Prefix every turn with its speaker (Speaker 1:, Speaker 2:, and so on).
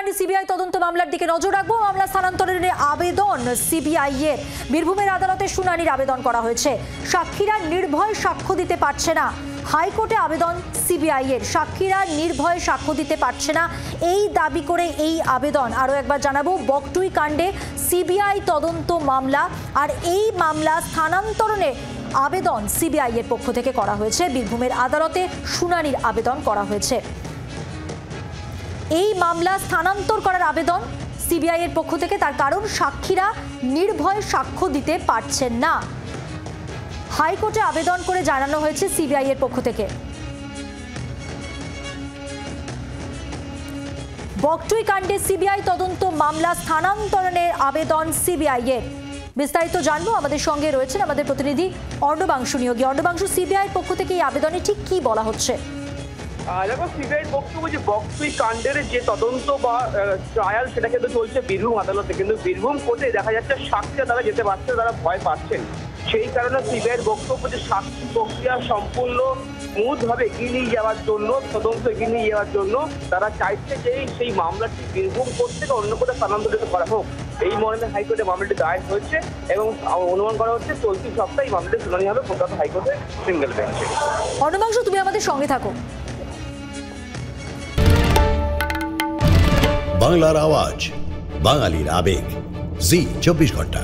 Speaker 1: বগটুইকাণ্ডে CBI তদন্ত মামলার দিকে নজর রাখবো। মামলা স্থানান্তরের আবেদন সিবিআই এর বীরভূমের আদালতে শুনানির আবেদন করা হয়েছে। সাক্ষীরা নির্ভয় সাক্ষ্য দিতে পারছে না। হাইকোর্টে আবেদন সিবিআই এর। সাক্ষীরা নির্ভয়ে সাক্ষ্য দিতে পারছে না, এই দাবি করে এই আবেদন। আরও একবার জানাবো, বগটুইকাণ্ডে সিবিআই তদন্ত মামলা, আর এই মামলা স্থানান্তরণে আবেদন সিবিআই এর পক্ষ থেকে করা হয়েছে। বীরভূমের আদালতে শুনানির আবেদন করা হয়েছে। এই মামলা স্থানান্তর করার আবেদন সিবিআই এর পক্ষ থেকে, তার কারণ সাক্ষীরা নির্ভয়ে সাক্ষ্য দিতে পারছেন না। হাইকোর্টে আবেদন করে জানানো হয়েছে সিবিআই এর পক্ষ থেকে। বগটুইকাণ্ডে সিবিআই তদন্ত মামলা স্থানান্তরণের আবেদন সিবিআই এর। বিস্তারিত জানবো, আমাদের সঙ্গে রয়েছেন আমাদের প্রতিনিধি অর্ণবাংশু নিয়োগী। অর্ণবাংশু, সিবিআই পক্ষ থেকে এই আবেদনে ঠিক কি বলা হচ্ছে?
Speaker 2: দেখো, সিবিআইয়ের বক্তব্য যে বগটুইকাণ্ডের যে তদন্ত বা ট্রায়াল সেটা কিন্তু চলছে বীরভূম আদালতে, কিন্তু বীরভূম কোর্টে দেখা যাচ্ছে সাক্ষীরা তারা যেতে পারছে, তারা ভয় পাচ্ছেন। সেই কারণে সিবিআইয়ের বক্তব্য যে সাক্ষী প্রক্রিয়া সম্পূর্ণ স্মুথভাবে এগিয়ে নিয়ে যাওয়ার জন্য, তদন্ত এগিয়ে নিয়ে যাওয়ার জন্য তারা চাইছে যে সেই মামলাটি বীরভূম কোর্ট থেকে অন্য কোথাও স্থানান্তরিত করা হোক। এই মর্মে হাইকোর্টে মামলাটি দায়ের হয়েছে এবং অনুমান করা হচ্ছে চলতি সপ্তাহে এই মামলাটি শুনানি হবে কলকাতা হাইকোর্টে সিঙ্গেল বেঞ্চে।
Speaker 1: অর্ণবাংশু, তুমি আমাদের সঙ্গে থাকো।
Speaker 3: বাংলার আওয়াজ, বাঙালির আবেগ, জি 24 ঘন্টা।